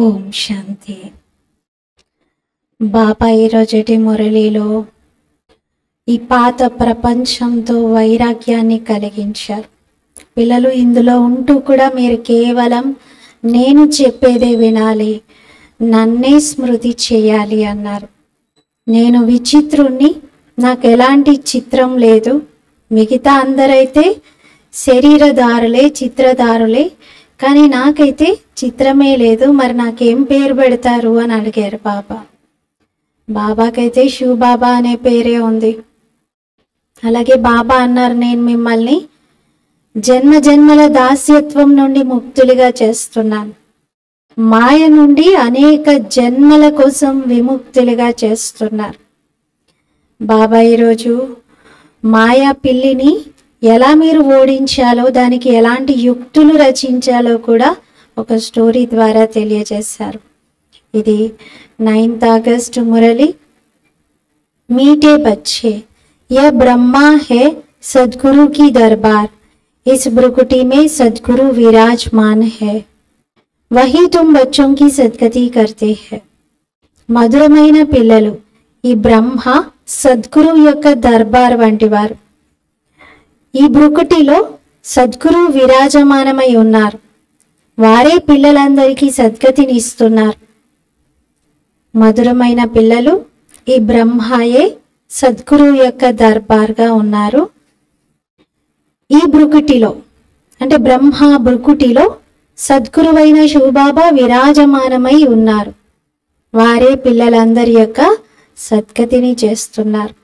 ఓం శాంతి. బాబా ఈరోజుటి మురళిలో ఈ పాత ప్రపంచంతో వైరాగ్యాన్ని కలిగించారు. పిల్లలు, ఇందులో ఉంటూ కూడా మీరు కేవలం నేను చెప్పేదే వినాలి, నన్నే స్మృతి చేయాలి అన్నారు. నేను విచిత్రుణ్ణి, నాకు ఎలాంటి చిత్రం లేదు. మిగతా అందరైతే శరీరదారులే, చిత్రదారులే, కానీ నాకైతే చిత్రమే లేదు. మరి నాకేం పేరు పెడతారు అని అడిగారు బాబా. బాబాకైతే శివ్ బాబా అనే పేరే ఉంది. అలాగే బాబా అన్నారు, నేను మిమ్మల్ని జన్మ జన్మల దాస్యత్వం నుండి ముక్తులుగా చేస్తున్నాను, మాయ నుండి అనేక జన్మల కోసం విముక్తులుగా చేస్తున్నారు. బాబా ఈరోజు మాయా పిల్లిని ఎలా మీరు ఓడించాలో, దానికి ఎలాంటి యుక్తులు రచించాలో కూడా ఒక స్టోరీ ద్వారా తెలియజేశారు. ఇది 9th ఆగస్ట్ మురళి. मीठे बच्चे, यह ब्रह्मा है सदगुरु की दरबार, इस ब्रुकुटी में सदगुरु विराजमान है, वही तुम बच्चों की सदगति करते हैं. మధురమైన పిల్లలు, ఈ బ్రహ్మ సద్గురు యొక్క దర్బార్ వంటివారు. ఈ బ్రుకుటిలో సద్గురు విరాజమానమై ఉన్నారు. వారే పిల్లలందరికీ సద్గతిని ఇస్తున్నారు. మధురమైన పిల్లలు, ఈ బ్రహ్మయే సద్గురు యొక్క దర్బార్గా ఉన్నారు. ఈ బ్రుకుటిలో అంటే బ్రహ్మ బ్రుకుటిలో సద్గురువైన శివబాబా విరాజమానమై ఉన్నారు. వారే పిల్లలందరి యొక్క సద్గతిని చేస్తున్నారు.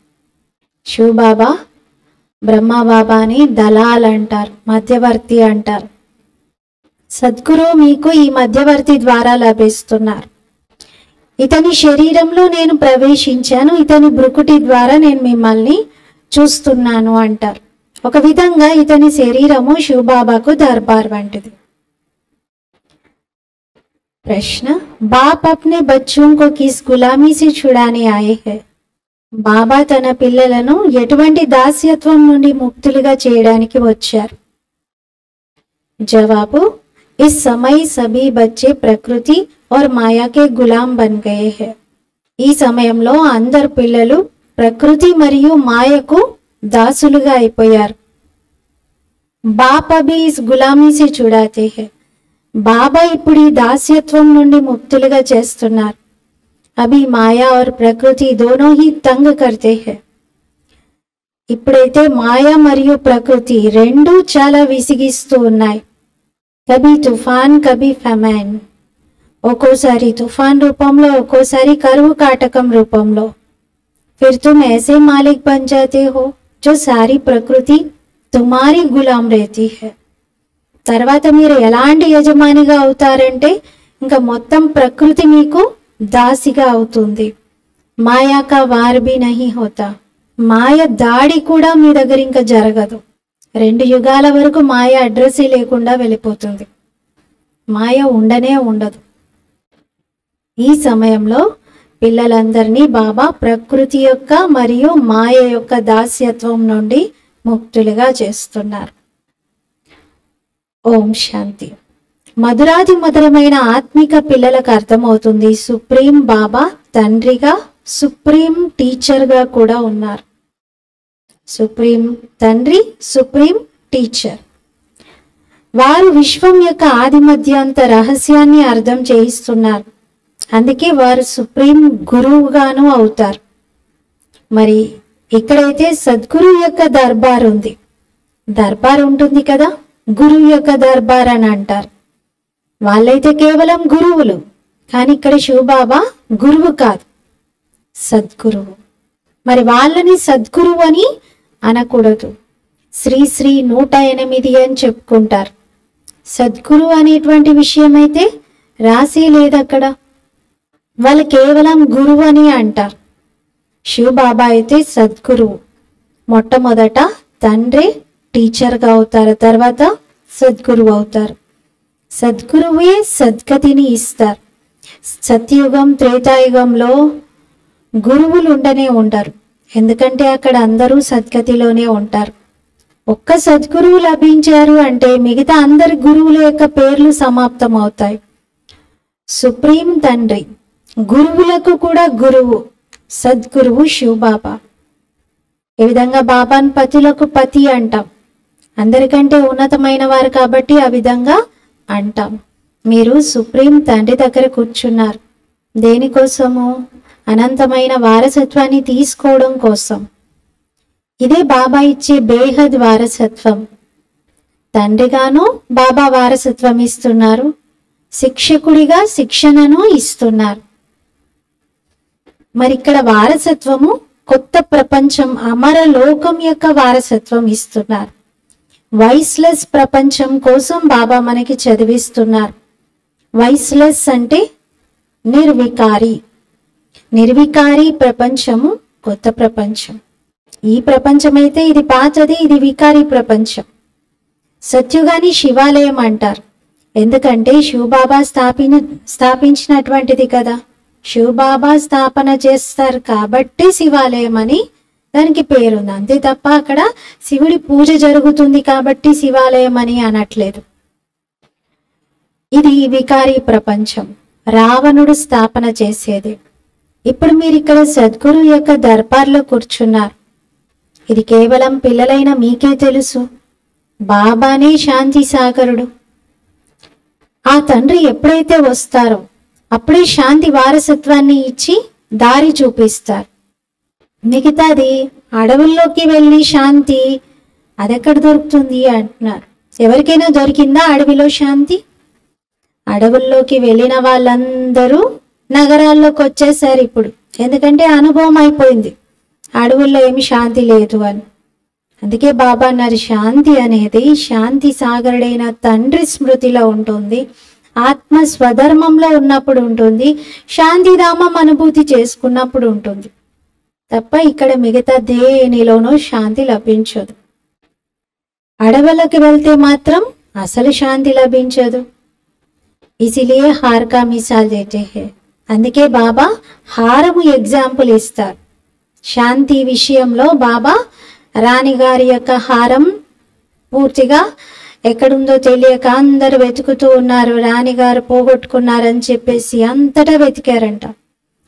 శివబాబా బ్రహ్మబాబాని దలాల్ అంటారు, మధ్యవర్తి అంటారు. సద్గురు మీకు ఈ మధ్యవర్తి ద్వారా లభిస్తున్నారు. ఇతని శరీరంలో నేను ప్రవేశించాను, ఇతని బ్రుకుటి ద్వారా నేను మిమ్మల్ని చూస్తున్నాను అంటారు. ఒక విధంగా ఇతని శరీరము శివబాబాకు దర్బార్ వంటిది. ప్రశ్న, బాప్ అప్నే బచ్చోं को किस गुलामी से छुड़ाने आए हैं? బాబా తన పిల్లలను ఎటువంటి దాస్యత్వం నుండి ముక్తులుగా చేయడానికి వచ్చారు? జవాబు, इस समय सभी बच्चे प्रकृति और माया के गुलाम बन गए हैं. ఈ సమయంలో అందరు పిల్లలు ప్రకృతి మరియు మాయకు దాసులుగా అయిపోయారు. బాప్ అభి ఇస్ గులామీ సే చుడాతే హై. బాబా ఇప్పుడు ఈ దాస్యత్వం నుండి ముక్తులుగా చేస్తున్నారు. అభి మాయా और ప్రకృతి दोनों ही तंग करते हैं. ఇప్పుడైతే మాయా మరియు ప్రకృతి రెండు చాలా విసిగిస్తూ ఉన్నాయి. కభీ తుఫాన్, కభీ ఫెమైన్. ఒక్కోసారి తుఫాన్ రూపంలో, ఒక్కోసారి కరువు కాటకం రూపంలో. ఫిర్ తుమ్ ऐसे मालिक बन जाते हो जो सारी प्रकृति तुम्हारी गुलाम रहती है. తర్వాత మీరు ఎలాంటి యజమానిగా అవుతారంటే ఇంకా మొత్తం ప్రకృతి మీకు దాసిగా అవుతుంది. మాయా కా వార్ భీ నహీ హోతా. మాయ దాడి కూడా మీ దగ్గర ఇంకా జరగదు. 2 యుగాల వరకు మాయ అడ్రస్ లేకుండా వెళ్ళిపోతుంది. మాయ ఉండనే ఉండదు. ఈ సమయంలో పిల్లలందరినీ బాబా ప్రకృతి యొక్క మరియు మాయ యొక్క దాస్యత్వం నుండి ముక్తులుగా చేస్తున్నారు. ఓం శాంతి. మధురాది మధురమైన ఆత్మిక పిల్లలకు అర్థమవుతుంది, సుప్రీం బాబా తండ్రిగా, సుప్రీం టీచర్గా కూడా ఉన్నారు. సుప్రీం తండ్రి, సుప్రీం టీచర్. వారు విశ్వం యొక్క ఆది మధ్యాంత రహస్యాన్ని అర్థం చేయిస్తున్నారు. అందుకే వారు సుప్రీం గురువుగాను అవుతారు. మరి ఇక్కడైతే సద్గురు యొక్క దర్బార్ ఉంది. దర్బార్ ఉంటుంది కదా, గురువు యొక్క దర్బార్ అని అంటారు. వాళ్ళైతే కేవలం గురువులు, కానీ ఇక్కడ శివబాబా గురువు కాదు, సద్గురువు. మరి వాళ్ళని సద్గురువు అని అనకూడదు. శ్రీ శ్రీ 108 అని చెప్పుకుంటారు. సద్గురు అనేటువంటి విషయం అయితే రాసి లేదు అక్కడ. వాళ్ళు కేవలం గురువు అని అంటారు. శివబాబా అయితే సద్గురువు. మొట్టమొదట తండ్రి టీచర్గా అవుతారు, తర్వాత సద్గురువు అవుతారు. సద్గురువే సద్గతిని ఇస్తారు. సత్యయుగం, త్రేతాయుగంలో గురువులు ఉండనే ఉంటారు, ఎందుకంటే అక్కడ అందరూ సద్గతిలోనే ఉంటారు. ఒక్క సద్గురువు లభించారు అంటే మిగతా అందరి గురువుల యొక్క పేర్లు సమాప్తం అవుతాయి. సుప్రీం తండ్రి, గురువులకు కూడా గురువు, సద్గురువు శివబాబా. ఈ విధంగా బాబాను పతులకు పతి అంటాం. అందరికంటే ఉన్నతమైన వారు కాబట్టి ఆ విధంగా అంటాం. మీరు సుప్రీం తండ్రి దగ్గర కూర్చున్నారు. దేనికోసము? అనంతమైన వారసత్వాన్ని తీసుకోవడం కోసం. ఇదే బాబా ఇచ్చే బేహద్ వారసత్వం. తండ్రిగాను బాబా వారసత్వం ఇస్తున్నారు, శిక్షకుడిగా శిక్షణను ఇస్తున్నారు. మరి ఇక్కడ వారసత్వము కొత్త ప్రపంచం, అమర లోకం యొక్క వారసత్వం ఇస్తున్నారు. వైస్లెస్ ప్రపంచం కోసం బాబా మనకి చదివిస్తున్నారు. వైస్లెస్ అంటే నిర్వికారి. నిర్వికారి ప్రపంచము కొత్త ప్రపంచం. ఈ ప్రపంచమైతే ఇది పాతది, ఇది వికారి ప్రపంచం. సత్యుగాని శివాలయం అంటారు. ఎందుకంటే శివబాబా స్థాపించినటువంటిది కదా. శివబాబా స్థాపన చేస్తారు కాబట్టి శివాలయం అని దానికి పేరుంది. అంతే తప్ప అక్కడ శివుడి పూజ జరుగుతుంది కాబట్టి శివాలయం అని అనట్లేదు. ఇది వికారి ప్రపంచం, రావణుడు స్థాపన చేసేది. ఇప్పుడు మీరు ఇక్కడ సద్గురు యొక్క దర్బార్లో కూర్చున్నారు. ఇది కేవలం పిల్లలైన మీకే తెలుసు. బాబానే శాంతి సాగరుడు. ఆ తండ్రి ఎప్పుడైతే వస్తారో అప్పుడే శాంతి వారసత్వాన్ని ఇచ్చి దారి చూపిస్తారు. మిగతాది అడవుల్లోకి వెళ్ళి శాంతి అదెక్కడ దొరుకుతుంది అంటున్నారు. ఎవరికైనా దొరికిందా అడవిలో శాంతి? అడవుల్లోకి వెళ్ళిన వాళ్ళందరూ నగరాల్లోకి వచ్చేసారు ఇప్పుడు. ఎందుకంటే అనుభవం అయిపోయింది అడవుల్లో ఏమి శాంతి లేదు అని. అందుకే బాబా అన్నారు, శాంతి అనేది శాంతి సాగరుడైన తండ్రి స్మృతిలో ఉంటుంది, ఆత్మ స్వధర్మంలో ఉన్నప్పుడు ఉంటుంది, శాంతిధామం అనుభూతి చేసుకున్నప్పుడు ఉంటుంది తప్ప ఇక్కడ మిగతా దేనిలోనూ శాంతి లభించదు. అడవులకు వెళ్తే మాత్రం అసలు శాంతి లభించదు. ఇసిలియే హార్ కా మిసాల్ దేతే హై. అందుకే బాబా హారము ఎగ్జాంపుల్ ఇస్తారు. శాంతి విషయంలో బాబా రాణిగారి యొక్క హారం పూర్తిగా ఎక్కడుందో తెలియక అందరూ వెతుకుతూ ఉన్నారు. రాణిగారు పోగొట్టుకున్నారని చెప్పేసి అంతటా వెతికారంట.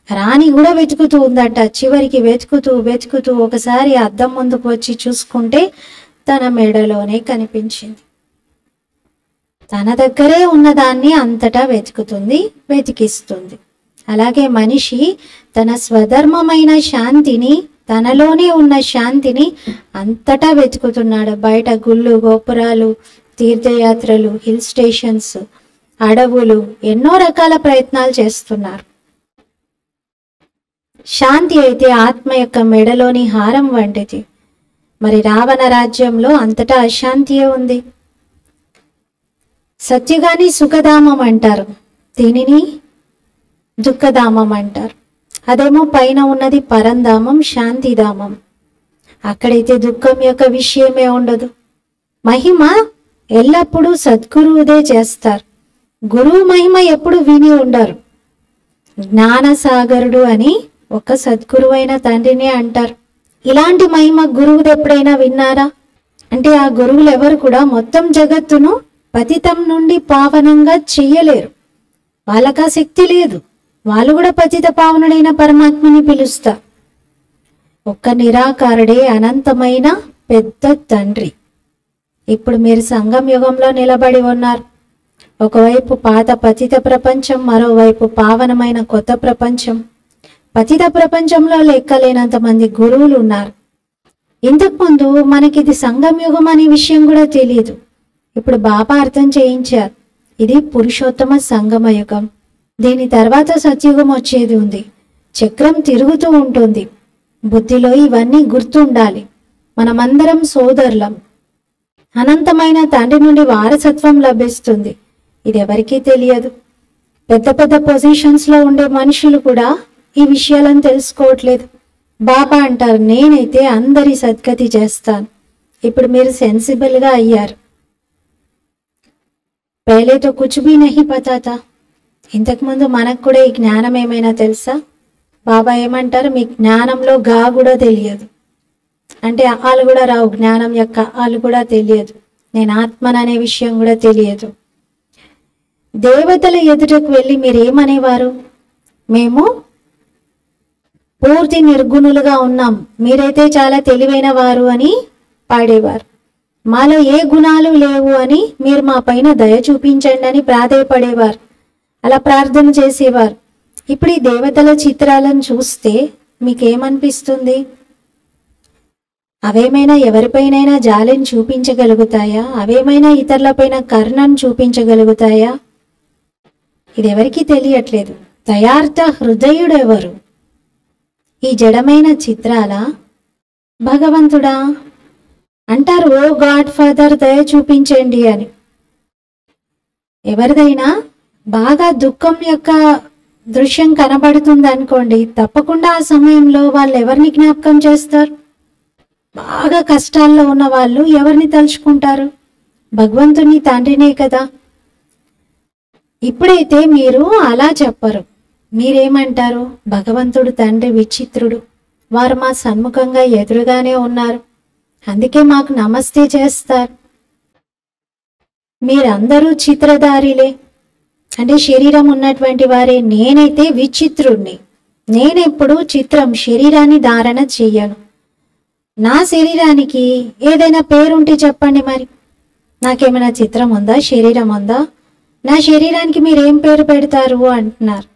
రాణి కూడా వెతుకుతూ ఉందట. చివరికి వెతుకుతూ ఒకసారి అద్దం ముందుకు వచ్చి చూసుకుంటే తన మెడలోనే కనిపించింది. తన దగ్గరే ఉన్నదాన్ని అంతటా వెతికిస్తుంది. అలాగే మనిషి తన స్వధర్మమైన శాంతిని, తనలోనే ఉన్న శాంతిని అంతటా వెతుకుతున్నాడు. బయట గుళ్ళు, గోపురాలు, తీర్థయాత్రలు, హిల్ స్టేషన్స్, అడవులు, ఎన్నో రకాల ప్రయత్నాలు చేస్తున్నారు. శాంతి అయితే ఆత్మ యొక్క మెడలోని హారం వంటిది. మరి రావణ రాజ్యంలో అంతటా అశాంతియే ఉంది. సత్యగాని సుఖధామం అంటారు, దీనిని దుఃఖధామం అంటారు. అదేమో పైన ఉన్నది పరంధామం, శాంతిధామం. అక్కడైతే దుఃఖం యొక్క విషయమే ఉండదు. మహిమ ఎల్లప్పుడూ సద్గురువుదే చేస్తారు. గురువు మహిమ ఎప్పుడు విని ఉండరు. జ్ఞానసాగరుడు అని ఒక సద్గురువైన తండ్రినే అంటారు. ఇలాంటి మహిమ గురువుది ఎప్పుడైనా విన్నారా? అంటే ఆ గురువులు ఎవరు కూడా మొత్తం జగత్తును పతితం నుండి పావనంగా చెయ్యలేరు. వాళ్ళకా శక్తి లేదు. వాళ్ళు కూడా పతిత పావనుడైన పరమాత్మని పిలుస్తారు. ఒక్క నిరాకారుడే అనంతమైన పెద్ద తండ్రి. ఇప్పుడు మీరు సంగం యుగంలో నిలబడి ఉన్నారు. ఒకవైపు పాత పతిత ప్రపంచం, మరోవైపు పావనమైన కొత్త ప్రపంచం. పతిత ప్రపంచంలో లెక్కలేనంత మంది గురువులు ఉన్నారు. ఇంతకుముందు మనకిది సంగం యుగం అనే విషయం కూడా తెలియదు. ఇప్పుడు బాబా అర్థం చేయించారు, ఇది పురుషోత్తమ సంగమ యుగం. దీని తర్వాత సత్యుగం వచ్చేది ఉంది. చక్రం తిరుగుతూ ఉంటుంది. బుద్ధిలో ఇవన్నీ గుర్తుండాలి. మనమందరం సోదరులం. అనంతమైన తండ్రి నుండి వారసత్వం లభిస్తుంది. ఇది ఎవరికీ తెలియదు. పెద్ద పెద్ద పొజిషన్స్లో ఉండే మనుషులు కూడా ఈ విషయాలను తెలుసుకోవట్లేదు. బాబా అంటారు, నేనైతే అందరి సద్గతి చేస్తాను. ఇప్పుడు మీరు సెన్సిబుల్గా అయ్యారు. పహలేతో కుచ్ భీ నహీ పతా తా. ఇంతకుముందు మనకు కూడా ఈ జ్ఞానం ఏమైనా తెలుసా? బాబా ఏమంటారు, మీ జ్ఞానంలో గా కూడా తెలియదు. అంటే ఆలు కూడా రావు. జ్ఞానం యొక్క ఆలు కూడా తెలియదు. నేను ఆత్మననే విషయం కూడా తెలియదు. దేవతల ఎదుటకు వెళ్ళి మీరేమనేవారు? మేము పూర్తి నిర్గుణులుగా ఉన్నాం, మీరైతే చాలా తెలివైన వారు అని పాడేవారు. మాలో ఏ గుణాలు లేవు అని మీరు మా పైన దయ చూపించండి అని ప్రాధేయపడేవారు. అలా ప్రార్థన చేసేవారు. ఇప్పుడు ఈ దేవతల చిత్రాలను చూస్తే మీకేమనిపిస్తుంది? అవేమైనా ఎవరిపైనైనా జాలిని చూపించగలుగుతాయా? అవేమైనా ఇతరులపైన కరుణను చూపించగలుగుతాయా? ఇది ఎవరికీ తెలియట్లేదు. దయార్థ హృదయుడెవరు? ఈ జడమైన చిత్రాల భగవంతుడా? అంటారు ఓ గాడ్ ఫాదర్ దయ చూపించండి అని. ఎవరిదైనా బాగా దుఃఖం యొక్క దృశ్యం కనబడుతుంది అనుకోండి, తప్పకుండా ఆ సమయంలో వాళ్ళు ఎవరిని జ్ఞాపకం చేస్తారు? బాగా కష్టాల్లో ఉన్న వాళ్ళు ఎవరిని తలుచుకుంటారు? భగవంతుని తండ్రినే కదా. ఇప్పుడైతే మీరు అలా చెప్పరు. మీరేమంటారు? భగవంతుడు తండ్రి విచిత్రుడు, వారు మా సన్ముఖంగా ఎదురుగానే ఉన్నారు, అందుకే మాకు నమస్తే చేస్తారు. మీరందరూ చిత్రధారిలే, అంటే శరీరం ఉన్నటువంటి వారే. నేనైతే విచిత్రుణ్ణి. నేనెప్పుడు చిత్రం శరీరాన్ని ధారణ చెయ్యను. నా శరీరానికి ఏదైనా పేరుంటే చెప్పండి. మరి నాకేమైనా చిత్రం ఉందా? శరీరం ఉందా? నా శరీరానికి మీరేం పేరు పెడతారు అంటున్నారు.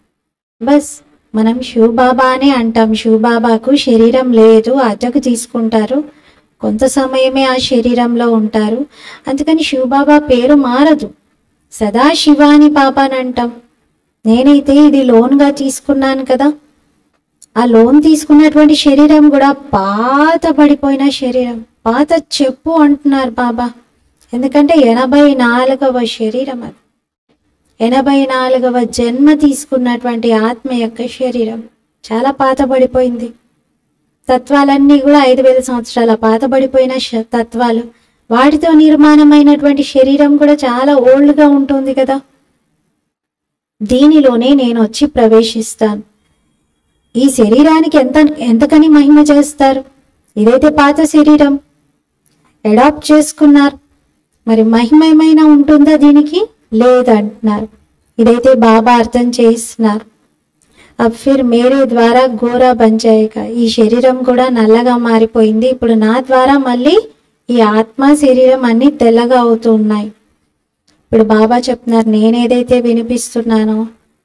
బస్ మనం శివబాబా అనే అంటాం. శివబాబాకు శరీరం లేదు, అద్దెకు తీసుకుంటారు, కొంత సమయమే ఆ శరీరంలో ఉంటారు, అందుకని శివబాబా పేరు మారదు. సదా శివాని బాబా అని అంటాం. నేనైతే ఇది లోన్గా తీసుకున్నాను కదా. ఆ లోన్ తీసుకున్నటువంటి శరీరం కూడా పాత పడిపోయిన శరీరం. పాత చెప్పు అంటున్నారు బాబా, ఎందుకంటే 84వ శరీరం అది. 84వ జన్మ తీసుకున్నటువంటి ఆత్మ యొక్క శరీరం చాలా పాత పడిపోయింది. తత్వాలన్నీ కూడా 5000 సంవత్సరాల పాతబడిపోయిన తత్వాలు. వాటితో నిర్మాణమైనటువంటి శరీరం కూడా చాలా ఓల్డ్గా ఉంటుంది కదా. దీనిలోనే నేను వచ్చి ప్రవేశిస్తాను. ఈ శరీరానికి ఎంతకని మహిమ చేస్తారు? ఇదైతే పాత శరీరం, అడాప్ట్ చేసుకున్నారు. మరి మహిమ ఏమైనా ఉంటుందా దీనికి? లేదంటున్నారు. ఇదైతే బాబా అర్థం చేస్తున్నారు. అబ్ ఫిర్ మేరే ద్వారా గోరా బన్ జాయేగా. ఈ శరీరం కూడా నల్లగా మారిపోయింది. ఇప్పుడు నా ద్వారా మళ్ళీ ఈ ఆత్మ శరీరం అన్నీ తెల్లగా అవుతూ ఉన్నాయి. ఇప్పుడు బాబా చెప్తున్నారు, నేనేదైతే వినిపిస్తున్నానో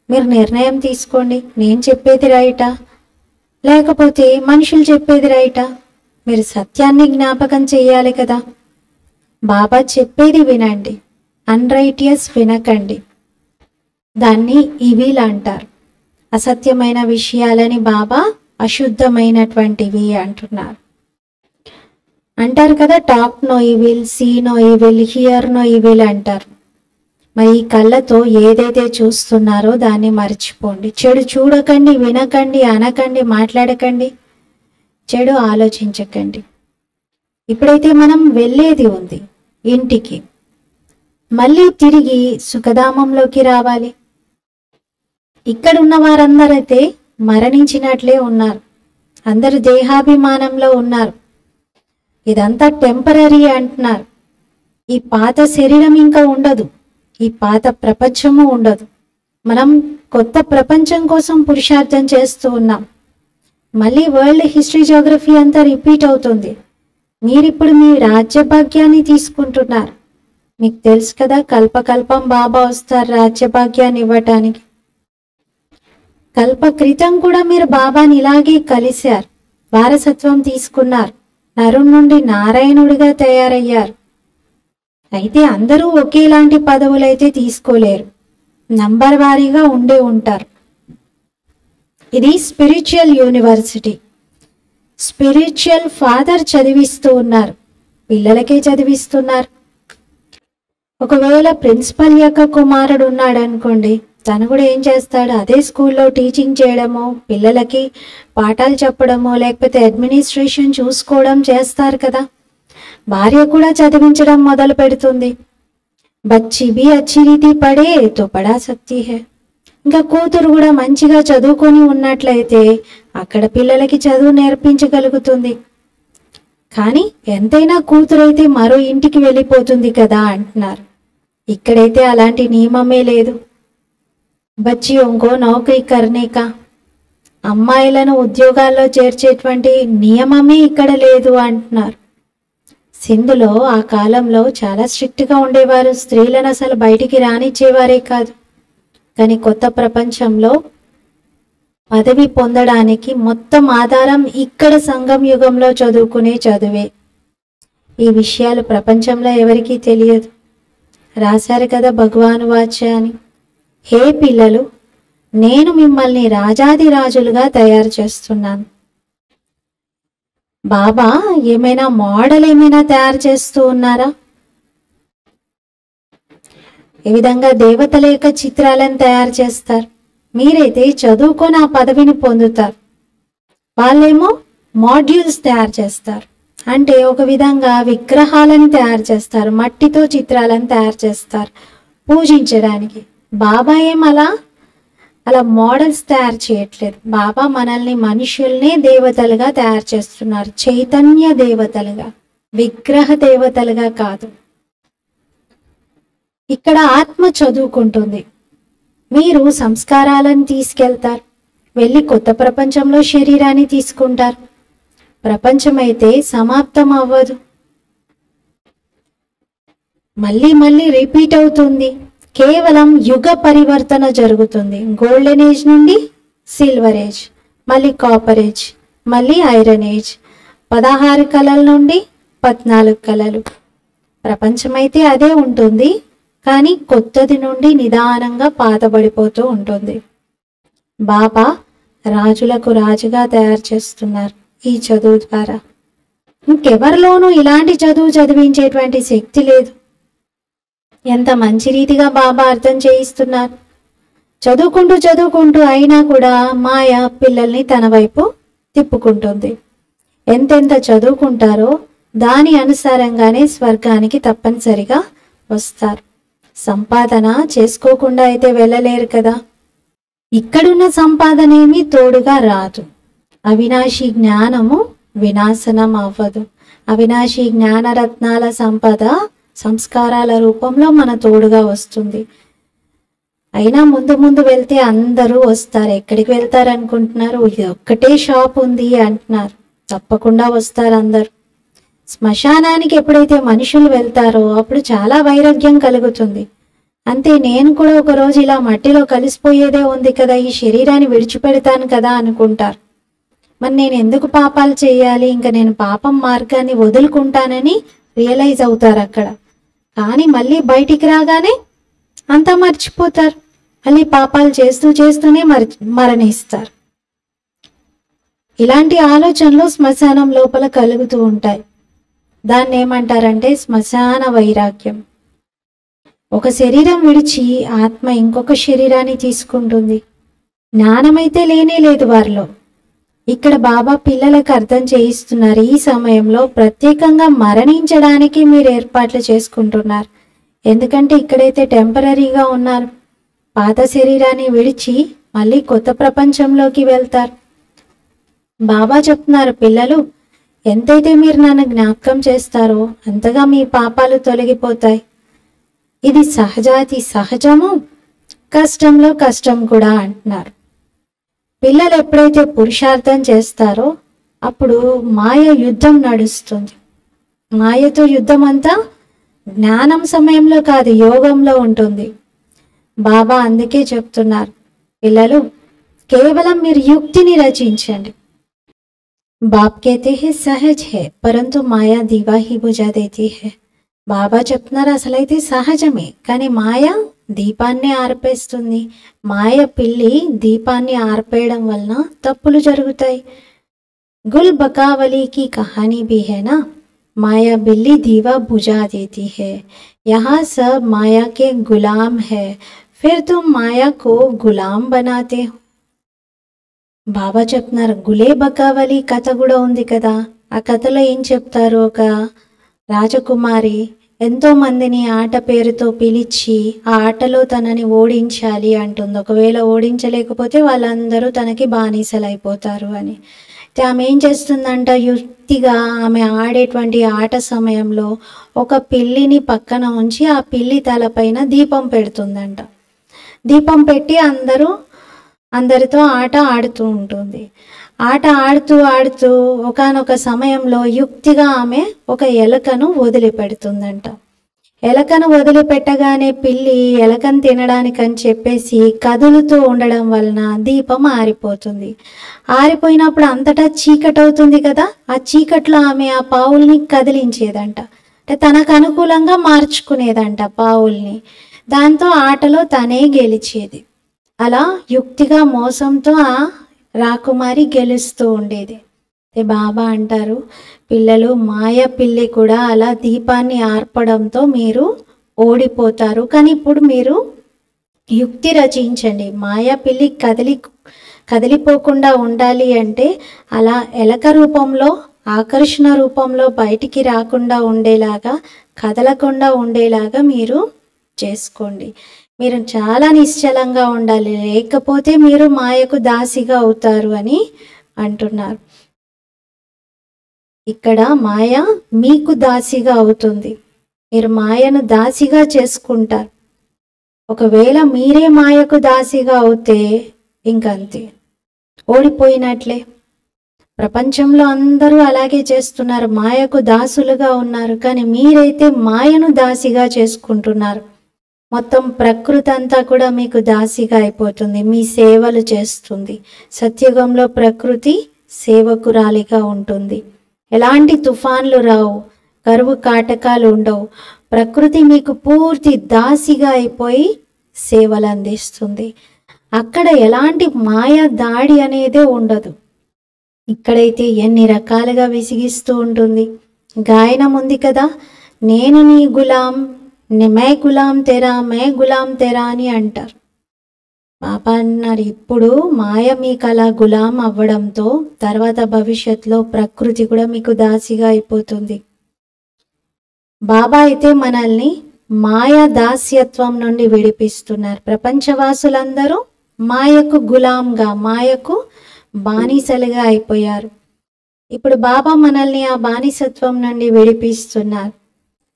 మీరు నిర్ణయం తీసుకోండి. నేను చెప్పేది రైటా లేకపోతే మనుషులు చెప్పేది రైటా? మీరు సత్యాన్ని జ్ఞాపకం చేయాలి కదా. బాబా చెప్పేది వినండి, అన్రైటియస్ వినకండి. దాన్ని ఇవిల్ అంటారు. అసత్యమైన విషయాలని బాబా అశుద్ధమైనటువంటివి అంటున్నారు. అంటారు కదా, talk no evil, see no evil, hear no evil అంటారు. మరి ఈ కళ్ళతో ఏదైతే చూస్తున్నారో దాన్ని మర్చిపోండి. చెడు చూడకండి, వినకండి, అనకండి, మాట్లాడకండి, చెడు ఆలోచించకండి. ఇప్పుడైతే మనం వెళ్ళేది ఉంది ఇంటికి, మళ్ళీ తిరిగి సుఖధామంలోకి రావాలి. ఇక్కడ ఉన్న వారందరైతే మరణించినట్లే ఉన్నారు. అందరూ దేహాభిమానంలో ఉన్నారు. ఇదంతా టెంపరీ అంటున్నారు. ఈ పాత శరీరం ఇంకా ఉండదు, ఈ పాత ప్రపంచము ఉండదు. మనం కొత్త ప్రపంచం కోసం పురుషార్థం చేస్తూ ఉన్నాం. మళ్ళీ వరల్డ్ హిస్టరీ జోగ్రఫీ అంతా రిపీట్ అవుతుంది. మీరిప్పుడు మీ రాజ్యభాగ్యాన్ని తీసుకుంటున్నారు. మీకు తెలుసు కదా, కల్పకల్పం బాబా వస్తారు రాజ్యభాగ్యాన్ని ఇవ్వటానికి. కల్ప క్రితం కూడా మీరు బాబాని ఇలాగే కలిశారు, వారసత్వం తీసుకున్నారు, నరుడి నుండి నారాయణుడిగా తయారయ్యారు. అయితే అందరూ ఒకేలాంటి పదవులైతే తీసుకోలేరు, నంబర్ వారీగా ఉండే ఉంటారు. ఇది స్పిరిచువల్ యూనివర్సిటీ. స్పిరిచువల్ ఫాదర్ చదివిస్తూ ఉన్నారు, పిల్లలకే చదివిస్తున్నారు. ఒకవేళ ప్రిన్సిపల్ యొక్క కుమారుడు ఉన్నాడు అనుకోండి, తను కూడా ఏం చేస్తాడు, అదే స్కూల్లో టీచింగ్ చేయడమో, పిల్లలకి పాఠాలు చెప్పడమో, లేకపోతే అడ్మినిస్ట్రేషన్ చూసుకోవడం చేస్తారు కదా. భార్య కూడా చదివించడం మొదలు పెడుతుంది. బచ్చి బి అచ్చి రీతి పడే తో పడా సక్తి హై. ఇంకా కూతురు కూడా మంచిగా చదువుకొని ఉన్నట్లయితే అక్కడ పిల్లలకి చదువు నేర్పించగలుగుతుంది. కానీ ఎంతైనా కూతురైతే మరో ఇంటికి వెళ్ళిపోతుంది కదా అంటున్నారు. ఇక్కడైతే అలాంటి నియమమే లేదు. బచ్చియోं को नौकरी करने का, అమ్మాయిలను ఉద్యోగాల్లో చేర్చేటువంటి నియమమే ఇక్కడ లేదు అంటున్నారు. సింధులో ఆ కాలంలో చాలా స్ట్రిక్ట్గా ఉండేవారు. స్త్రీలను అసలు బయటికి రానిచ్చేవారే కాదు. కానీ కొత్త ప్రపంచంలో పదవి పొందడానికి మొత్తం ఆధారం ఇక్కడ సంగం యుగంలో చదువుకునే చదువే. ఈ విషయాలు ప్రపంచంలో ఎవరికీ తెలియదు. రాశారు కదా భగవాన్ వాచ్య అని. హే పిల్లలు, నేను మిమ్మల్ని రాజాదిరాజులుగా తయారు చేస్తున్నాను. బాబా ఏమైనా మోడల్ ఏమైనా తయారు చేస్తూ ఉన్నారా? ఈ విధంగా దేవతల యొక్క చిత్రాలను తయారు చేస్తారు. మీరైతే చదువుకొని ఆ పదవిని పొందుతారు. వాళ్ళేమో మాడ్యూల్స్ తయారు చేస్తారు. అంటే ఒక విధంగా విగ్రహాలను తయారు చేస్తారు, మట్టితో చిత్రాలను తయారు చేస్తారు పూజించడానికి. బాబా ఏం అలా మోడల్స్ తయారు చేయట్లేదు. బాబా మనల్ని మనుషుల్నే దేవతలుగా తయారు చేస్తున్నారు, చైతన్య దేవతలుగా, విగ్రహ దేవతలుగా కాదు. ఇక్కడ ఆత్మ చదువుకుంటుంది, మీరు సంస్కారాలను తీసుకెళ్తారు, వెళ్ళి కొత్త ప్రపంచంలో శరీరాన్ని తీసుకుంటారు. ప్రపంచం అయితే సమాప్తం అవ్వదు, మళ్ళీ మళ్ళీ రిపీట్ అవుతుంది. కేవలం యుగ పరివర్తన జరుగుతుంది. గోల్డెన్ ఏజ్ నుండి సిల్వర్ ఏజ్, మళ్ళీ కాపర్ ఏజ్, మళ్ళీ ఐరన్ ఏజ్, 16 కళల నుండి 14 కళలు. ప్రపంచం అయితే అదే ఉంటుంది, కానీ కొత్తది నుండి నిదానంగా పాతబడిపోతూ ఉంటుంది. బాబా రాజులకు రాజుగా తయారు చేస్తున్నారు ఈ చదువు ద్వారా. ఇంకెవరిలోనూ ఇలాంటి చదువు చదివించేటువంటి శక్తి లేదు. ఎంత మంచి రీతిగా బాబా అర్థం చేయిస్తున్నారు. చదువుకుంటూ అయినా కూడా మాయ పిల్లల్ని తన వైపు తిప్పుకుంటుంది. ఎంతెంత చదువుకుంటారో దాని అనుసారంగానే స్వర్గానికి తప్పనిసరిగా వస్తారు. సంపాదన చేసుకోకుండా అయితే వెళ్ళలేరు కదా. ఇక్కడున్న సంపాదన ఏమీ తోడుగా రాదు. అవినాశి జ్ఞానము వినాశనం అవ్వదు. అవినాశి జ్ఞానరత్నాల సంపద సంస్కారాల రూపంలో మన తోడుగా వస్తుంది. అయినా ముందు ముందు వెళ్తే అందరూ వస్తారు. ఎక్కడికి వెళ్తారు అనుకుంటున్నారు? ఇది ఒక్కటే షాప్ ఉంది అంటున్నారు. తప్పకుండా వస్తారు అందరు. శ్మశానానికి ఎప్పుడైతే మనుషులు వెళ్తారో అప్పుడు చాలా వైరాగ్యం కలుగుతుంది. అంతే, నేను కూడా ఒకరోజు ఇలా మట్టిలో కలిసిపోయేదే ఉంది కదా, ఈ శరీరాన్ని విడిచిపెడతాను కదా అనుకుంటారు. మరి నేను ఎందుకు పాపాలు చేయాలి, ఇంకా నేను పాపం మార్గాన్ని వదులుకుంటానని రియలైజ్ అవుతారు అక్కడ. కానీ మళ్ళీ బయటికి రాగానే అంతా మర్చిపోతారు. మళ్ళీ పాపాలు చేస్తూనే మరణిస్తారు. ఇలాంటి ఆలోచనలు శ్మశానం లోపల కలుగుతూ ఉంటాయి. దాన్ని ఏమంటారంటే శ్మశాన వైరాగ్యం. ఒక శరీరం విడిచి ఆత్మ ఇంకొక శరీరాన్ని తీసుకుంటుంది. జ్ఞానమైతే లేనే లేదు వారిలో. ఇక్కడ బాబా పిల్లలకు అర్థం చేయిస్తున్నారు. ఈ సమయంలో ప్రత్యేకంగా మరణించడానికి మీరు ఏర్పాట్లు చేసుకుంటున్నారు. ఎందుకంటే ఇక్కడైతే టెంపరీగా ఉన్నారు. పాత శరీరాన్ని విడిచి మళ్ళీ కొత్త ప్రపంచంలోకి వెళ్తారు. బాబా చెప్తున్నారు, పిల్లలు ఎంతైతే మీరు నన్ను జ్ఞాపకం చేస్తారో అంతగా మీ పాపాలు తొలగిపోతాయి. ఇది సహజాతి సహజము, కష్టంలో కష్టం కూడా అంటున్నారు. పిల్లలు ఎప్పుడైతే పురుషార్థం చేస్తారో అప్పుడు మాయ యుద్ధం నడుస్తుంది. మాయతో యుద్ధం అంతా జ్ఞానం సమయంలో కాదు, యోగంలో ఉంటుంది. బాబా అందుకే చెప్తున్నారు, పిల్లలు కేవలం మీరు యుక్తిని రచించండి. బాప్ कहते हैं सहज है परंतु माया दीवा ही बुझा देती है. బాబా చెప్తున్నారు అసలైతే సహజమే, కానీ మాయ దీపాన్ని ఆర్పేస్తుంది. మాయ పిల్లి దీపాన్ని ఆర్పేయడం వలన తప్పులు జరుగుతాయి. గుల్ బకావలి की कहानी भी है ना, माया बिल्ली दीवा बुझा देती है. यहाँ सब माया के गुलाम है, फिर तुम माया को गुलाम बनाते हो. బాబా చెప్తున్నారు, గులే బకావలి కథ కూడా ఉంది కదా. ఆ కథలో ఏం చెప్తారు, ఒక రాజకుమారి ఎంతో మందిని ఆట పేరుతో పిలిచి ఆ ఆటలో తనని ఓడించాలి అంటుంది. ఒకవేళ ఓడించలేకపోతే వాళ్ళందరూ తనకి బానిసలైపోతారు అని. ఆమె ఏం చేస్తుందంట, యుక్తిగా ఆమె ఆడేటువంటి ఆట సమయంలో ఒక పిల్లిని పక్కన ఉంచి ఆ పిల్లి తలపైన దీపం పెడుతుందంట. దీపం పెట్టి అందరితో ఆట ఆడుతూ ఉంటుంది. ఆట ఆడుతూ ఆడుతూ ఒకానొక సమయంలో యుక్తిగా ఆమె ఒక ఎలుకను వదిలిపెడుతుందంట. ఎలకను వదిలిపెట్టగానే పిల్లి ఎలకను తినడానికని చెప్పేసి కదులుతూ ఉండడం వలన దీపం ఆరిపోతుంది. ఆరిపోయినప్పుడు అంతటా చీకటి అవుతుంది కదా, ఆ చీకట్లో ఆమె ఆ పావుల్ని కదిలించేదంట. అంటే తనకు అనుకూలంగా మార్చుకునేదంట పావుల్ని. దాంతో ఆటలో తనే గెలిచేది. అలా యుక్తిగా మోసంతో ఆ రాకుమారి గెలుస్తూ ఉండేది. బాబా అంటారు, పిల్లలు, మాయ పిల్లి కూడా అలా దీపాన్ని ఆర్పడంతో మీరు ఓడిపోతారు. కానీ ఇప్పుడు మీరు యుక్తి రచించండి. మాయా పిల్లి కదిలిపోకుండా ఉండాలి అంటే అలా ఎలక రూపంలో, ఆకర్షణ రూపంలో బయటికి రాకుండా ఉండేలాగా, కదలకుండా ఉండేలాగా మీరు చేసుకోండి. మీరు చాలా నిశ్చలంగా ఉండాలి, లేకపోతే మీరు మాయకు దాసిగా అవుతారు అని అంటున్నారు. ఇక్కడ మాయ మీకు దాసిగా అవుతుంది. మీరు మాయను దాసిగా చేసుకుంటారు. ఒకవేళ మీరే మాయకు దాసిగా అవుతే ఇంకంతే, ఓడిపోయినట్లే. ప్రపంచంలో అందరూ అలాగే చేస్తున్నారు, మాయకు దాసులుగా ఉన్నారు. కానీ మీరైతే మాయను దాసిగా చేసుకుంటున్నారు. మొత్తం ప్రకృతి అంతా కూడా మీకు దాసిగా అయిపోతుంది, మీ సేవలు చేస్తుంది. సత్యుగంలో ప్రకృతి సేవకురాలిగా ఉంటుంది. ఎలాంటి తుఫాన్లు రావు, కరువు కాటకాలు ఉండవు. ప్రకృతి మీకు పూర్తి దాసిగా అయిపోయి సేవలు అందిస్తుంది. అక్కడ ఎలాంటి మాయ దాడి అనేదే ఉండదు. ఇక్కడైతే ఎన్ని రకాలుగా విసిగిస్తూ ఉంటుంది. గాయనం ఉంది కదా, నేను నీ గులాం, మే గులాం తెరా, మే గులాం తెరా అని అంటారు. బాబా అన్నారు, ఇప్పుడు మాయ మీకు అలా గులాం అవ్వడంతో తర్వాత భవిష్యత్తులో ప్రకృతి కూడా మీకు దాసిగా అయిపోతుంది. బాబా అయితే మనల్ని మాయా దాస్యత్వం నుండి విడిపిస్తున్నారు. ప్రపంచవాసులందరూ మాయకు గులాంగా, మాయకు బానిసలుగా అయిపోయారు. ఇప్పుడు బాబా మనల్ని ఆ బానిసత్వం నుండి విడిపిస్తున్నారు.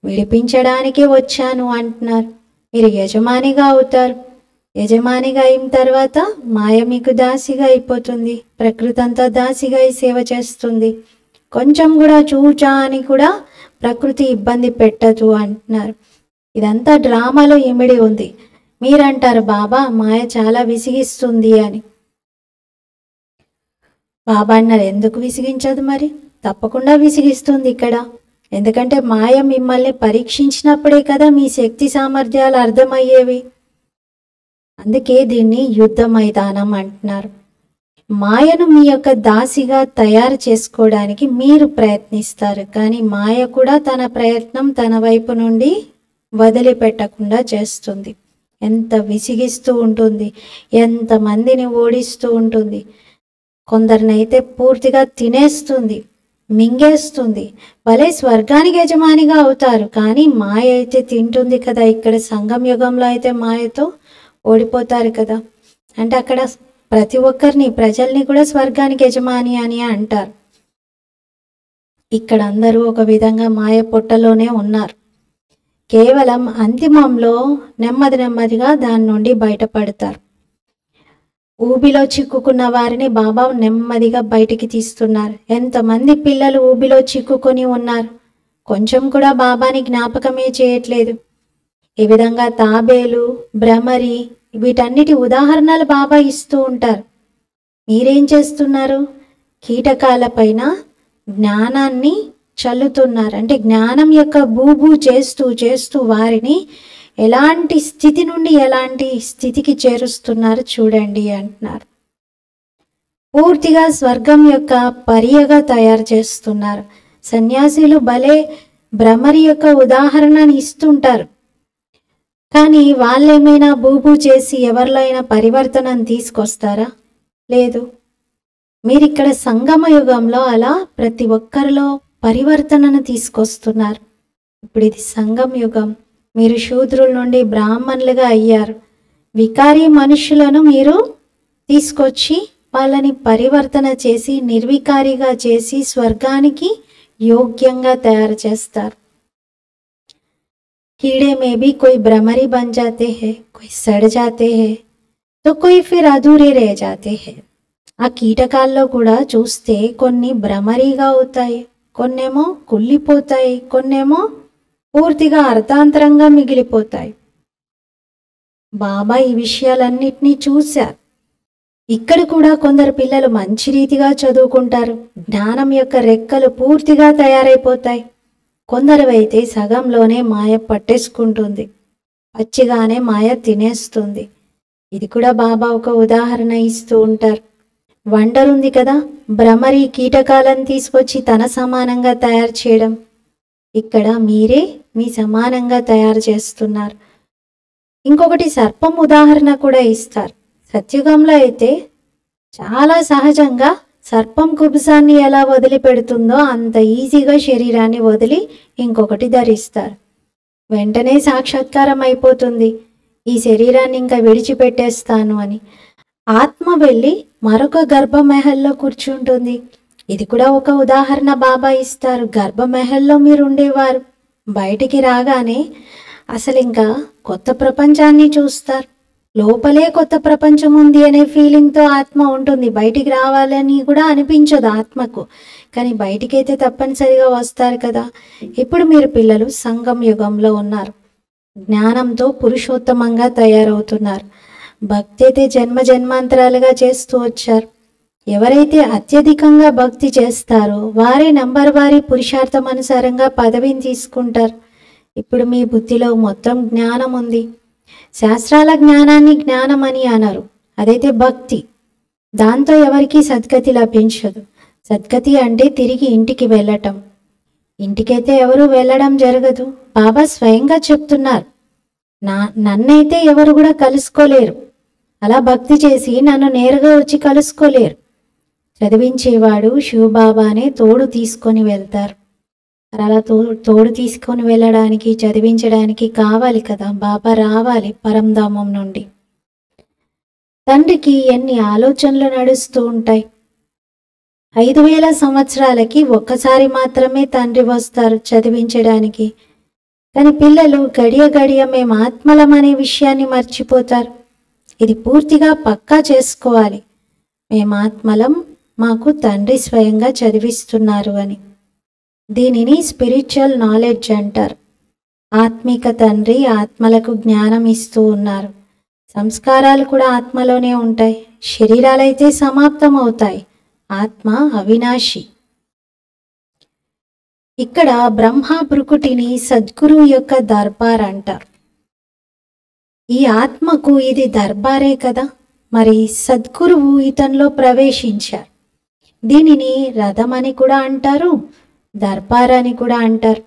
విడిపించడానికే వచ్చాను అంటున్నారు. మీరు యజమానిగా అవుతారు. యజమానిగా అయిన తర్వాత మాయ మీకు దాసిగా అయిపోతుంది. ప్రకృతి అంతా దాసిగా అయి సేవ చేస్తుంది. కొంచెం కూడా చూచా అని కూడా ప్రకృతి ఇబ్బంది పెట్టదు అంటున్నారు. ఇదంతా డ్రామాలో ఇమిడి ఉంది. మీరంటారు, బాబా మాయ చాలా విసిగిస్తుంది అని. బాబా అన్నారు, ఎందుకు విసిగించదు? మరి తప్పకుండా విసిగిస్తుంది ఇక్కడ. ఎందుకంటే మాయ మిమ్మల్ని పరీక్షించినప్పుడే కదా మీ శక్తి సామర్థ్యాలు అర్థమయ్యేవి. అందుకే దీన్ని యుద్ధ మైదానం అంటున్నారు. మాయను మీ యొక్క దాసిగా తయారు చేసుకోవడానికి మీరు ప్రయత్నిస్తారు, కానీ మాయ కూడా తన ప్రయత్నం తన వైపు నుండి వదిలిపెట్టకుండా చేస్తుంది. ఎంత విసిగిస్తూ ఉంటుంది, ఎంతమందిని ఓడిస్తూ ఉంటుంది. కొందరినైతే పూర్తిగా తినేస్తుంది, మింగేస్తుంది. భలే స్వర్గానికి యజమానిగా అవుతారు, కానీ మాయ అయితే తింటుంది కదా. ఇక్కడ సంగం యుగంలో అయితే మాయతో ఓడిపోతారు కదా. అంటే అక్కడ ప్రతి ఒక్కరిని, ప్రజల్ని కూడా స్వర్గానికి యజమాని అని అంటారు. ఇక్కడ అందరూ ఒక విధంగా మాయ పొట్టలోనే ఉన్నారు. కేవలం అంతిమంలో నెమ్మదిగా దాని నుండి బయటపడతారు. ఊబిలో చిక్కుకున్న వారిని బాబా నెమ్మదిగా బయటికి తీస్తున్నారు. ఎంతమంది పిల్లలు ఊబిలో చిక్కుకొని ఉన్నారు, కొంచెం కూడా బాబాని జ్ఞాపకమే చేయట్లేదు. ఈ విధంగా తాబేలు, భ్రమరి, వీటన్నిటి ఉదాహరణలు బాబా ఇస్తూ ఉంటారు. మీరేం చేస్తున్నారు? కీటకాల పైన జ్ఞానాన్ని చల్లుతున్నారు. అంటే జ్ఞానం యొక్క బూబు చేస్తూ వారిని ఎలాంటి స్థితి నుండి ఎలాంటి స్థితికి చేరుస్తున్నారు చూడండి అంటున్నారు. పూర్తిగా స్వర్గం యొక్క పర్యగా తయారు చేస్తున్నారు. సన్యాసులు భలే భ్రమరి యొక్క ఉదాహరణని ఇస్తుంటారు, కానీ వాళ్ళేమైనా బూబు చేసి ఎవరిలో అయినా పరివర్తనను తీసుకొస్తారా? లేదు. మీరిక్కడ సంగమ యుగంలో అలా ప్రతి ఒక్కరిలో పరివర్తనను తీసుకొస్తున్నారు. ఇప్పుడు ఇది సంగం యుగం. మీరు శూద్రుల నుండి బ్రాహ్మణులుగా అయ్యారు. వికారీ మనుషులను మీరు తీసుకొచ్చి వాళ్ళని పరివర్తన చేసి నిర్వికారిగా చేసి స్వర్గానికి योग्यंगा तैयार చేస్తారు। कीड़े में भी कोई भ्रमरी बन जाते हैं, कोई सड़ जाते हैं, तो कोई फिर अधूरे रह जाते हैं। ఆ కీటకాల్లో కూడా చూస్తే కొన్ని భ్రమరీగా అవుతాయి, కొన్నేమో కుళ్ళిపోతాయి, కొన్నేమో పూర్తిగా అర్థాంతరంగా మిగిలిపోతాయి। బాబా ఈ విషయాలన్నిటినీ చూశారు। ఇక్కడ కూడా కొందరు పిల్లలు మంచి రీతిగా చదువుకుంటారు, జ్ఞానం యొక్క రెక్కలు పూర్తిగా తయారైపోతాయి। కొందరివైతే సగంలోనే మాయ పట్టేసుకుంటుంది, పచ్చిగానే మాయ తినేస్తుంది। ఇది కూడా బాబా ఒక ఉదాహరణ ఇస్తూ ఉంటారు। వండర్ ఉంది కదా, భ్రమరి కీటకాలను తీసుకొచ్చి తన సమానంగా తయారు చేయడం, ఇక్కడ మీరే మీ సమానంగా తయారు చేస్తున్నారు। ఇంకొకటి సర్పం ఉదాహరణ కూడా ఇస్తారు। సత్యుగంలో అయితే చాలా సహజంగా సర్పం కుబుసాన్ని ఎలా వదిలిపెడుతుందో అంత ఈజీగా శరీరాన్ని వదిలి ఇంకొకటి ధరిస్తారు। వెంటనే సాక్షాత్కారం అయిపోతుంది, ఈ శరీరాన్ని ఇంకా విడిచిపెట్టేస్తాను అని। ఆత్మ వెళ్ళి మరొక గర్భమహల్లో కూర్చుంటుంది। ఇది కూడా ఒక ఉదాహరణ బాబా ఇస్తారు। గర్భమహల్లో మీరు ఉండేవారు, బయటికి రాగానే అసలు ఇంకా కొత్త ప్రపంచాన్ని చూస్తారు। లోపలే కొత్త ప్రపంచం ఉంది అనే ఫీలింగ్తో ఆత్మ ఉంటుంది, బయటికి రావాలని కూడా అనిపించదు ఆత్మకు, కానీ బయటికైతే తప్పనిసరిగా వస్తారు కదా। ఇప్పుడు మీరు పిల్లలు సంగం యుగంలో ఉన్నారు, జ్ఞానంతో పురుషోత్తమంగా తయారవుతున్నారు। భక్తి అయితే జన్మ జన్మాంతరాలుగా చేస్తూ వచ్చారు। ఎవరైతే అత్యధికంగా భక్తి చేస్తారో వారే నంబర్ వారి పురుషార్థం అనుసారంగా పదవిని తీసుకుంటారు। ఇప్పుడు మీ బుద్ధిలో మొత్తం జ్ఞానం ఉంది, శాస్త్రాల జ్ఞానాన్ని జ్ఞానం అని అనరు, అదైతే భక్తి। దాంతో ఎవరికి సద్గతి లభించదు। సద్గతి అంటే తిరిగి ఇంటికి వెళ్ళటం, ఇంటికైతే ఎవరు వెళ్ళడం జరగదు। బాబా స్వయంగా చెప్తున్నారు, నన్నైతే ఎవరు కూడా కలుసుకోలేరు, అలా భక్తి చేసి నన్ను నేరుగా వచ్చి కలుసుకోలేరు। చదివించేవాడు శివబాబానే తోడు తీసుకొని వెళ్తారు। అలా తోడు తీసుకొని వెళ్ళడానికి చదివించడానికి కావాలి కదా, బాబా రావాలి పరంధామం నుండి। తండ్రికి ఎన్ని ఆలోచనలు నడుస్తూ ఉంటాయి। 5000 సంవత్సరాలకి ఒక్కసారి మాత్రమే తండ్రి వస్తారు చదివించడానికి, కానీ పిల్లలు గడియ గడియ మేము ఆత్మలం అనే విషయాన్ని మర్చిపోతారు। ఇది పూర్తిగా పక్కా చేసుకోవాలి, మేము ఆత్మలం, మాకు తండ్రి స్వయంగా చదివిస్తున్నారు అని। దీనిని స్పిరిచువల్ నాలెడ్జ్ అంటారు। ఆత్మిక తండ్రి ఆత్మలకు జ్ఞానం ఇస్తూ ఉన్నారు। సంస్కారాలు కూడా ఆత్మలోనే ఉంటాయి, శరీరాలైతే సమాప్తం అవుతాయి, ఆత్మ అవినాశి। ఇక్కడ బ్రహ్మ భృకుటిని సద్గురువు యొక్క దర్బార్ అంటారు। ఈ ఆత్మకు ఇది దర్బారే కదా, మరి సద్గురువు ఇతనిలో ప్రవేశించారు। దీనిని రథం అని కూడా అంటారు, దర్బార్ అని కూడా అంటారు।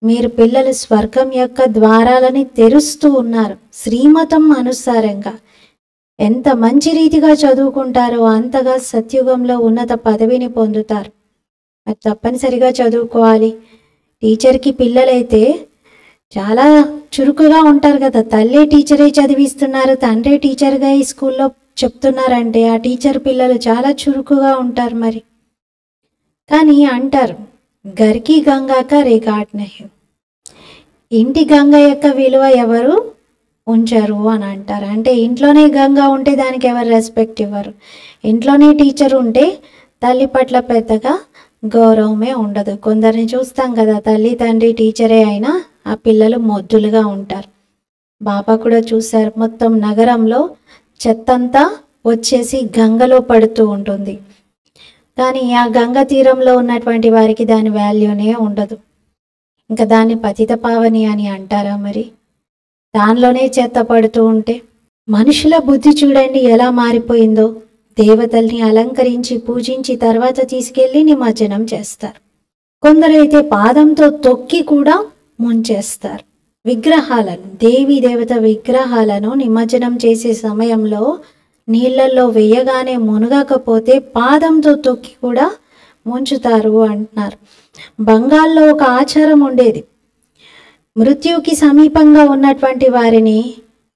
మీరు పిల్లలు స్వర్గం యొక్క ద్వారాలని తెరుస్తూ ఉన్నారు శ్రీమతం అనుసారంగా। ఎంత మంచి రీతిగా చదువుకుంటారో అంతగా సత్యుగంలో ఉన్నత పదవిని పొందుతారు। అది తప్పనిసరిగా చదువుకోవాలి। టీచర్కి పిల్లలైతే చాలా చురుకుగా ఉంటారు కదా, తల్లే టీచరే చదివిస్తున్నారు, తండ్రే టీచర్గా ఈ స్కూల్లో చెప్తున్నారంటే ఆ టీచర్ పిల్లలు చాలా చురుకుగా ఉంటారు మరి। కానీ అంటారు గర్కి గంగాక రికార్డ్ నహి, ఇంటి గంగ యొక్క విలువ ఎవరు ఉంచరు అని అంటారు। అంటే ఇంట్లోనే గంగ ఉంటే దానికి ఎవరు రెస్పెక్ట్ ఇవ్వరు, ఇంట్లోనే టీచర్ ఉంటే తల్లి పట్ల పెద్దగా గౌరవమే ఉండదు। కొందరిని చూస్తాం కదా, తల్లి తండ్రి టీచరే అయినా ఆ పిల్లలు మొద్దులుగా ఉంటారు। బాబా కూడా చూశారు, మొత్తం నగరంలో చెత్తంతా వచ్చేసి గంగలో పడుతూ ఉంటుంది, కానీ ఆ గంగ తీరంలో ఉన్నటువంటి వారికి దాని వాల్యూనే ఉండదు। ఇంకా దాన్ని పతిత పావని అని అంటారా మరి, దానిలోనే చెత్త పడుతూ ఉంటే। మనుషుల బుద్ధి చూడండి ఎలా మారిపోయిందో, దేవతల్ని అలంకరించి పూజించి తర్వాత తీసుకెళ్ళి నిమజ్జనం చేస్తారు। కొందరైతే పాదంతో తొక్కి కూడా ముంచేస్తారు విగ్రహాలను, దేవీ దేవత విగ్రహాలను నిమజ్జనం చేసే సమయంలో నీళ్ళల్లో వేయగానే మునగకపోతే పాదంతో తొక్కి కూడా ముంచుతారు అంటున్నారు। బంగాల్లో ఒక ఆచారం ఉండేది, మృత్యుకి సమీపంగా ఉన్నటువంటి వారిని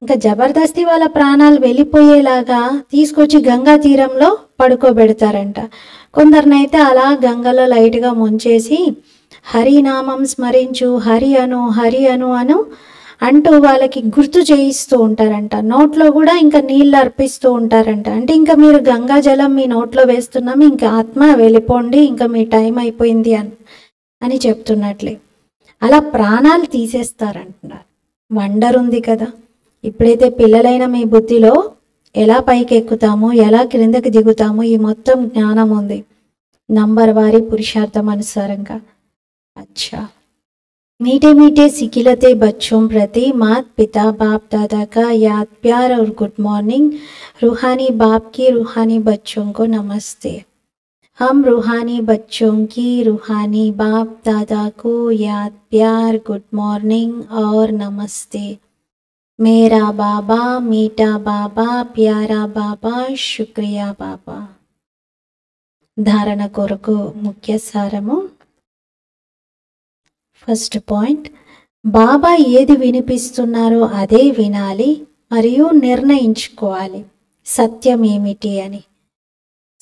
ఇంకా జబర్దస్తి వాళ్ళ ప్రాణాలు వెళ్ళిపోయేలాగా తీసుకొచ్చి గంగా తీరంలో పడుకోబెడతారంట. కొందరినైతే అలా గంగలో లైట్గా ముంచేసి హరినామం స్మరించు, హరి అను అంటూ వాళ్ళకి గుర్తు చేయిస్తూ ఉంటారంట. నోట్లో కూడా ఇంకా నీళ్ళు అర్పిస్తూ ఉంటారంట. అంటే ఇంకా మీరు గంగా జలం మీ నోట్లో వేస్తున్నాము, ఇంకా ఆత్మ వెళ్ళిపోండి, ఇంకా మీ టైం అయిపోయింది అని చెప్తున్నట్లే అలా ప్రాణాలు తీసేస్తారంటున్నారు. వండర్ ఉంది కదా. ఇప్పుడైతే పిల్లలైన మీ బుద్ధిలో ఎలా పైకి ఎక్కుతాము, ఎలా క్రిందకి దిగుతాము, ఈ మొత్తం జ్ఞానం ఉంది నంబర్ వారి పురుషార్థం అనుసారంగా. अच्छा, मीठे मीठे सिखिलते बच्चों प्रति मात पिता बाप दादा का याद प्यार और गुड मॉर्निंग। रूहानी बाप की रूहानी बच्चों को नमस्ते। हम रूहानी बच्चों की रूहानी बाप दादा को याद प्यार गुड मॉर्निंग और नमस्ते। मेरा बाबा मीठा बाबा प्यारा बाबा शुक्रिया बाबा। धारण कोरकु मुख्य सारमु। ఫస్ట్ పాయింట్, బాబా ఏది వినిపిస్తున్నారో అదే వినాలి మరియు నిర్ణయించుకోవాలి సత్యం ఏమిటి అని.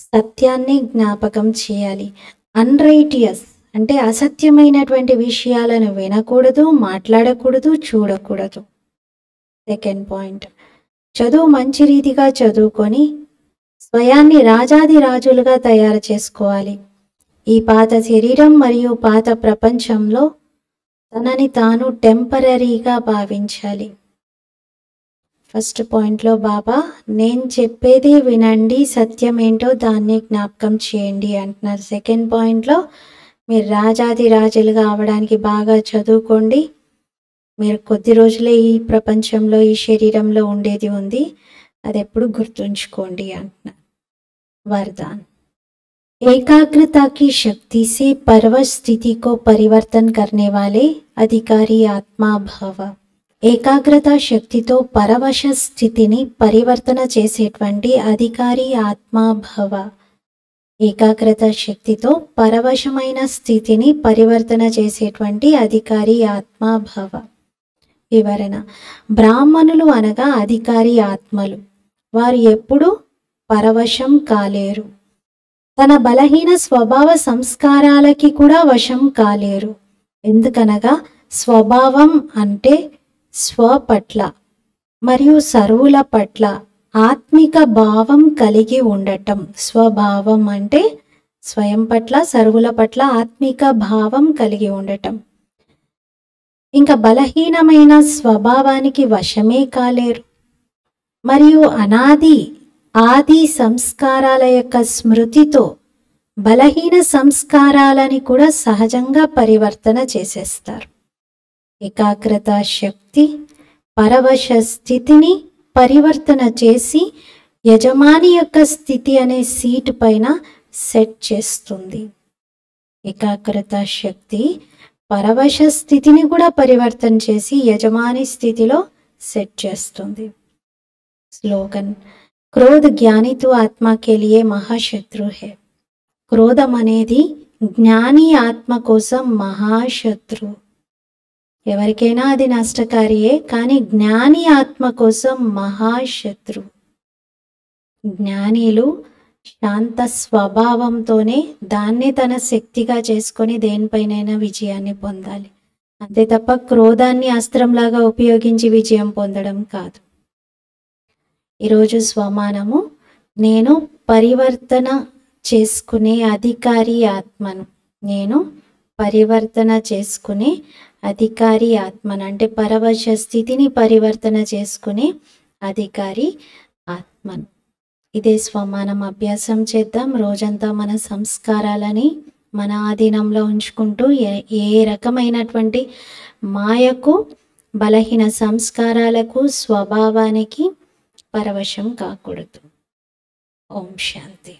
సత్యాన్ని జ్ఞాపకం చేయాలి. అన్రైటియస్ అంటే అసత్యమైనటువంటి విషయాలను వినకూడదు, మాట్లాడకూడదు, చూడకూడదు. సెకండ్ పాయింట్, చదువు మంచి రీతిగా చదువుకొని స్వయాన్ని రాజాది రాజులుగా తయారు చేసుకోవాలి. ఈ పాత శరీరం మరియు పాత ప్రపంచంలో తనని తాను టెంపరీగా భావించాలి. ఫస్ట్ పాయింట్లో బాబా నేను చెప్పేది వినండి, సత్యం ఏంటో దాన్ని జ్ఞాపకం చేయండి అంటున్నారు. సెకండ్ పాయింట్లో మీరు రాజాది రాజులుగా అవడానికి బాగా చదువుకోండి, మీరు కొద్ది రోజులే ఈ ప్రపంచంలో ఈ శరీరంలో ఉండేది ఉంది, అది ఎప్పుడు గుర్తుంచుకోండి అంటున్నారు. వరదాన్, एकाग्रता की शक्ति से परवश स्थिति को परिवर्तन करने वाले अधिकारी आत्मा भव। ఏకాగ్రత శక్తితో పరవశ స్థితిని పరివర్తన చేసేటువంటి అధికారి ఆత్మా భవ. ఏకాగ్రత శక్తితో పరవశమైన స్థితిని పరివర్తన చేసేటువంటి అధికారి ఆత్మా భవ. వివరణ, బ్రాహ్మణులు అనగా అధికారి ఆత్మలు. వారు ఎప్పుడూ పరవశం కాలేరు. తన బలహీన స్వభావ సంస్కారాలకి కూడా వశం కాలేరు. ఎందుకనగా స్వభావం అంటే స్వ పట్ల మరియు సర్వుల పట్ల ఆత్మిక భావం కలిగి ఉండటం. స్వభావం అంటే స్వయం పట్ల, సర్వుల పట్ల ఆత్మిక భావం కలిగి ఉండటం. ఇంకా బలహీనమైన స్వభావానికి వశమే కాలేరు. మరియు ఆది సంస్కారాల యొక్క స్మృతితో బలహీన సంస్కారాలని కూడా సహజంగా పరివర్తన చేసేస్తారు. ఏకాగ్రత శక్తి పరవశ స్థితిని పరివర్తన చేసి యజమాని యొక్క స్థితి అనే సీటు పైన సెట్ చేస్తుంది. ఏకాగ్రత శక్తి పరవశ స్థితిని కూడా పరివర్తన చేసి యజమాని స్థితిలో సెట్ చేస్తుంది. స్లోగన్, క్రోధ జ్ఞాని తో ఆత్మ కే లియే మహాశత్రు హై. క్రోధం అనేది జ్ఞాని ఆత్మ కోసం మహాశత్రు. ఎవరికైనా అది నష్టకారియే, కానీ జ్ఞాని ఆత్మ కోసం మహాశత్రు. జ్ఞానిలు శాంత స్వభావంతోనే దాన్ని తన శక్తిగా చేసుకొని దేనిపైనైనా విజయాన్ని పొందాలి. అంతే తప్ప క్రోధాన్ని అస్త్రంలాగా ఉపయోగించి విజయం పొందడం కాదు. ఈరోజు స్వమానము, నేను పరివర్తన చేసుకునే అధికారి ఆత్మను. నేను పరివర్తన చేసుకునే అధికారి ఆత్మను అంటే పరవశ స్థితిని పరివర్తన చేసుకునే అధికారి ఆత్మను. ఇదే స్వమానం అభ్యాసం చేద్దాం. రోజంతా మన సంస్కారాలని మన ఆధీనంలో ఉంచుకుంటూ ఏ రకమైనటువంటి మాయకు, బలహీన సంస్కారాలకు, స్వభావానికి పరవశం కాకూడదు. ఓం శాంతి.